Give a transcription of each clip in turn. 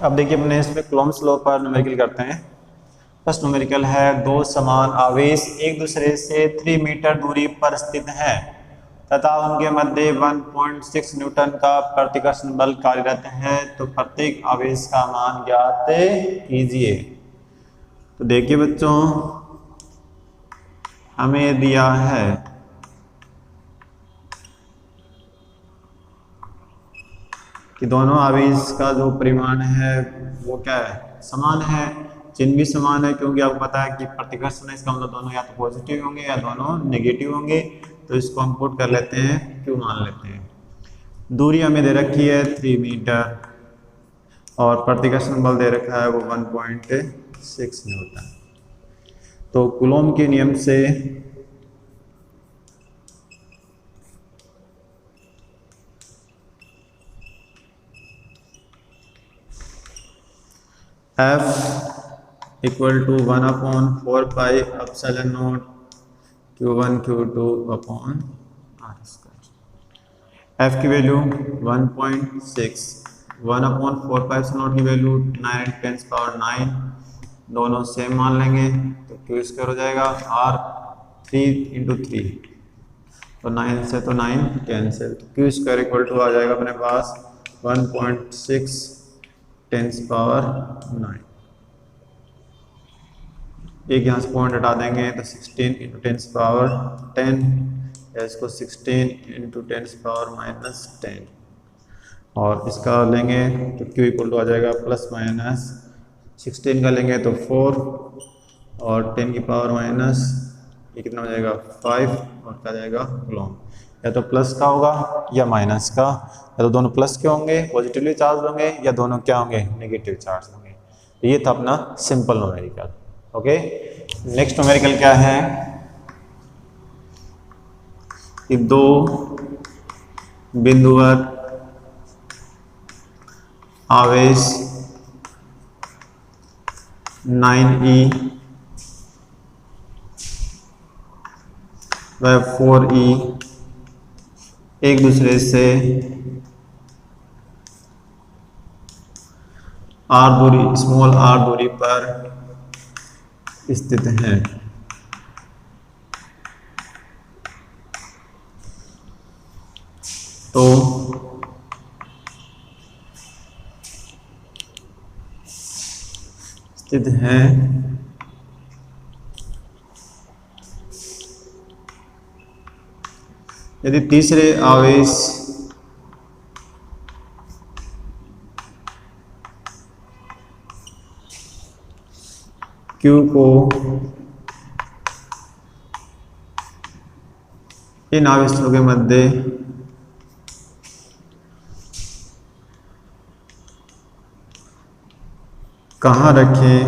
अब देखिए अपने इसमें कूलम्ब्स लॉ पर न्यूमेरिकल करते हैं। फर्स्ट न्यूमेरिकल है, दो समान आवेश एक दूसरे से 3 मीटर दूरी पर स्थित हैं तथा उनके मध्य 1.6 न्यूटन का प्रतिकर्षण बल कार्यरत है, तो प्रत्येक आवेश का मान ज्ञात कीजिए। तो देखिए बच्चों, हमें दिया है कि दोनों आवेश का जो परिमाण है वो क्या है, समान है। चिन्ह भी समान है क्योंकि आपको पता है कि प्रतिकर्षण है, इसका मतलब दोनों या तो पॉजिटिव होंगे या दोनों नेगेटिव होंगे। तो इसको हम पुट कर लेते हैं, क्यों मान लेते हैं। दूरी हमें दे रखी है 3 मीटर और प्रतिकर्षण बल दे रखा है वो 1.6 न्यूटन। तो कूलॉम के नियम से F equal to 1/4 pi epsilon naught Q1 Q2 upon R²। F की वैल्यू 1.6, 1/4 पाई एप्सिलॉन नॉट की वैल्यू 9 × 10⁹, दोनों सेम मान लेंगे तो Q² हो जाएगा। R 3 × 3 तो 9 से तो 9 कैंसिल, तो Q² इक्वल टू आ जाएगा अपने पास 1.6 × 10⁹। एक यहाँ से पॉइंट हटा देंगे तो 16 × 10⁻10, इसको 16 × 10⁻−10 और इसका लेंगे तो Q इक्वल टू आ जाएगा ±16 का लेंगे तो 4 और 10 की पावर माइनस ये कितना हो जाएगा 5 और क्या जाएगा कूलॉम। या तो प्लस का होगा या माइनस का, या तो दोनों प्लस के होंगे पॉजिटिवली चार्ज होंगे या दोनों क्या होंगे नेगेटिव चार्ज होंगे। ये था अपना simple numerical. Okay, next numerical क्या है कि दो बिंदुवत आवेश 9e व 4e एक दूसरे से स्मॉल r दूरी पर स्थित हैं। तो स्थित हैं यदि तीसरे आवेश Q को इन आवेशों के मध्य कहाँ रखें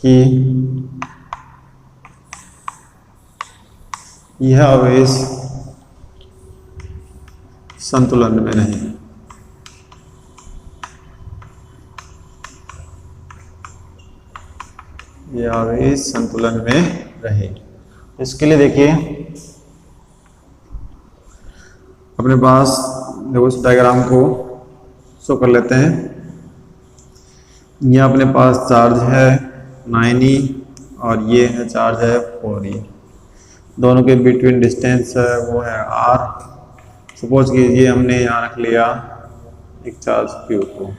कि यह आवेश संतुलन में नहीं। यह आवेश संतुलन में रहे। इसके लिए देखिए अपने पास देखो इस डायग्राम को शो कर लेते हैं। यह अपने पास चार्ज है 9e और ये है चार्ज है 4e। दोनों के बिटवीन डिस्टेंस है वो है r। सपोज कीजिए हमने यहाँ रख लिया एक चार्ज Q को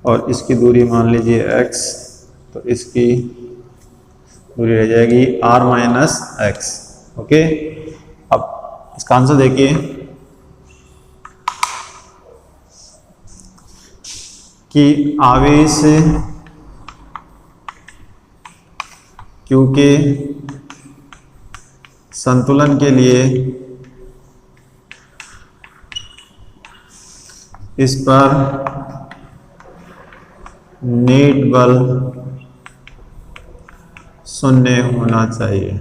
और इसकी दूरी मान लीजिए x, तो इसकी दूरी रह जाएगी r-x। ओके, अब इसका आंसर देखिए कि आवेश Q के संतुलन के लिए इस पर नेट बल 0 होना चाहिए।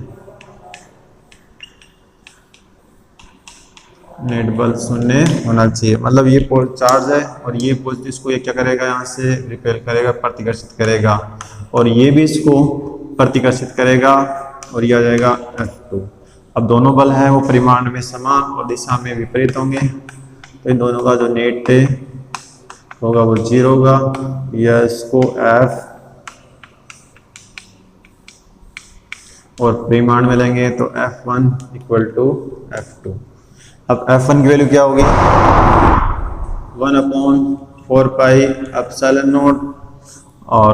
नेट बल 0 होना चाहिए, मतलब ये चार्ज है और ये पॉजिटिव इसको ये क्या करेगा, यहाँ से रिपेल करेगा, प्रतिकर्षित करेगा और ये भी इसको प्रतिकर्षित करेगा और ये आ जाएगा F2। अब दोनों बल हैं वो परिमाण में समान और दिशा में विपरीत होंगे, तो इन दोनों का जो नेट होगा वो 0 होगा, या इसको F और परिमाण में लेंगे तो F1 इक्वल टू F2। अब F1 की वैल्यू क्या होगी, 1/4 पाई एप्सिलॉन नॉट, और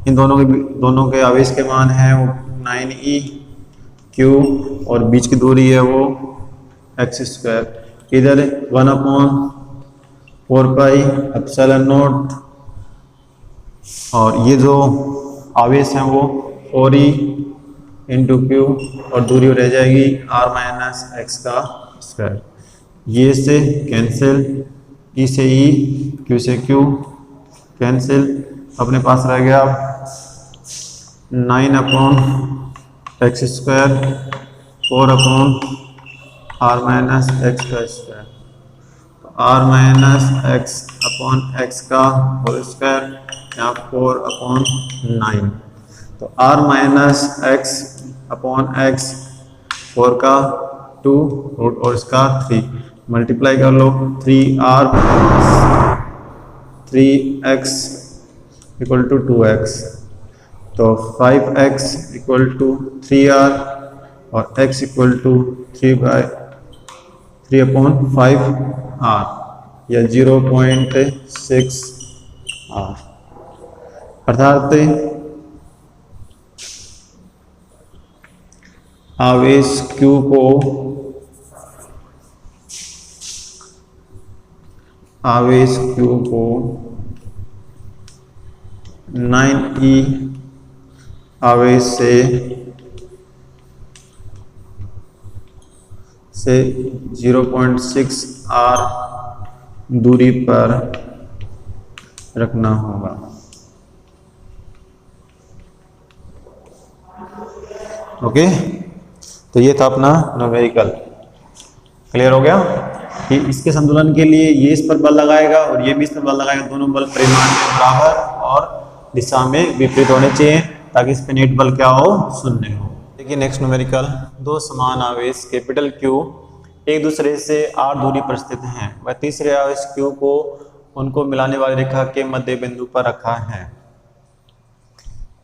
इन दोनों के आवेश के मान हैं वो 9e क्यू, और बीच की दूरी है वो x²। इधर 1/4 पाई एप्सिलॉन नॉट, और ये जो आवेश हैं वो 4e इंटू क्यू, और दूरी रह जाएगी r माइनस एक्स का स्क्वायर। ये से कैंसिल, ई से ई, क्यू से क्यू कैंसिल, अपने पास रह गया 9/x², 4/r माइनस एक्स का स्क्वायर, r माइनस x/x का होल स्क्वायर, यहाँ 4/9, तो r माइनस x/x 4 का 2 रूट और इसका 3 मल्टीप्लाई कर लो, 3r minus 3x equal to 2x, तो 5x इक्वल टू 3r और x इक्वल टू 3/5r या 0.6r। अर्थात आवेश Q को 9e आवेश से 0.6r दूरी पर रखना होगा। ओके, तो ये था अपना न्यूमेरिकल। क्लियर हो गया कि इसके संतुलन के लिए ये इस पर बल लगाएगा और ये भी इस पर बल लगाएगा, दोनों बल परिमाण में बराबर और दिशा में विपरीत होने चाहिए, ताकि इस पे नेट बल क्या हो, 0 हो। देखिए नेक्स्ट न्यूमेरिकल, दो समान आवेश कैपिटल Q एक दूसरे से r दूरी पर स्थित हैं, वह तीसरे आवेश Q को उनको मिलाने वाली रेखा के मध्य बिंदु पर रखा है।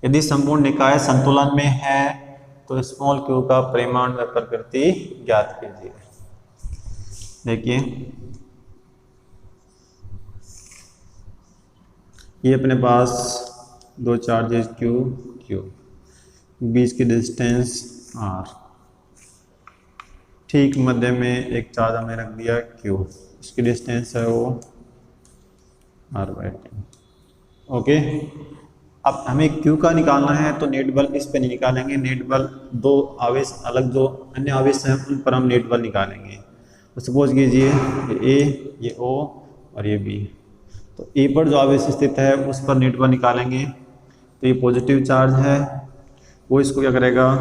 यदि संपूर्ण निकाय संतुलन में है तो स्मॉल q का परिमाण व प्रकृति ज्ञात कीजिए। देखिए ये अपने पास दो चार्जेस q, बीच की डिस्टेंस r, ठीक मध्य में एक चार्ज हमें रख दिया q, इसकी डिस्टेंस है वो r/2। ओके, अब हमें q का निकालना है तो नेट बल इस पे नहीं निकालेंगे, नेट बल दो आवेश अलग जो अन्य आवेश हैं उन पर हम नेट बल निकालेंगे। तो सपोज कीजिए ये A, ये O और ये B, तो A पर जो आवेश स्थित है उस पर नेट बल निकालेंगे। तो ये पॉजिटिव चार्ज है, वो इसको क्या करेगा,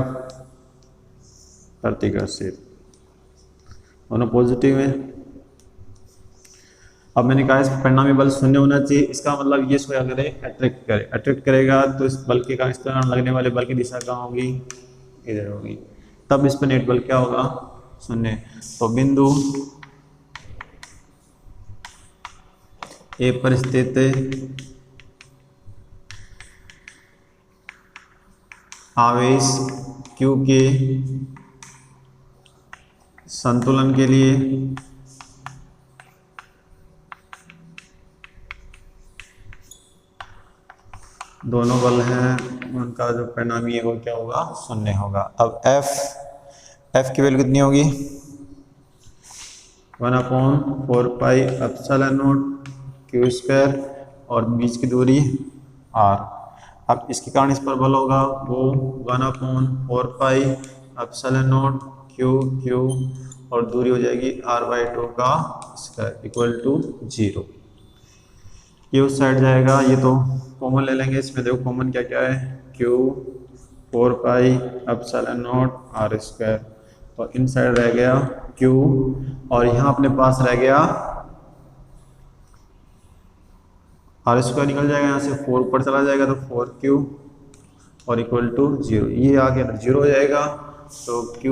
प्रतिकर्षित, दोनों पॉजिटिव है। अब मैंने कहा इस परिणामी बल 0 होना चाहिए, इसका मतलब ये इसको क्या करे, अट्रैक्ट करेगा, तो इस बल के कारण इस कारण लगने वाले बल की दिशा कहाँ होगी, इधर होगी, तब इस पर नेट बल क्या होगा, 0। तो बिंदु A पर स्थित आवेश Q के संतुलन के लिए दोनों बल हैं, उनका जो परिणामी है वो क्या होगा, 0 होगा। अब F की वैल्यू कितनी होगी, 1/4 पाई एप्सिलॉन नॉट q² और बीच की दूरी r। अब इसके कारण इस पर बल होगा वो 1/4 पाई एप्सिलॉन नॉट q और दूरी हो जाएगी r/2 का स्क्वायर इक्वल टू 0। ये उस साइड जाएगा, ये तो कॉमन ले लेंगे, इसमें देखो कॉमन क्या क्या है, q 4 pi epsilon not r², और इन साइड रह गया q, और यहाँ अपने पास रह गया r² निकल जाएगा, यहाँ से 4 ऊपर चला जाएगा तो 4q और इक्वल टू 0। ये आगे 0 हो जाएगा, तो q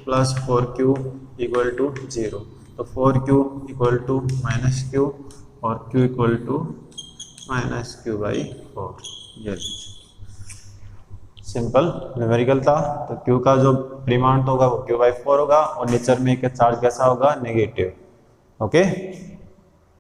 plus 4q equal to 0। तो 4q इक्वल टू -q और q इक्वल टू -q/4। ये सिंपल न्यूमेरिकल था। तो q का जो परिमाण होगा वो q/4 होगा और नेचर में इसका चार्ज कैसा होगा, नेगेटिव। ओके।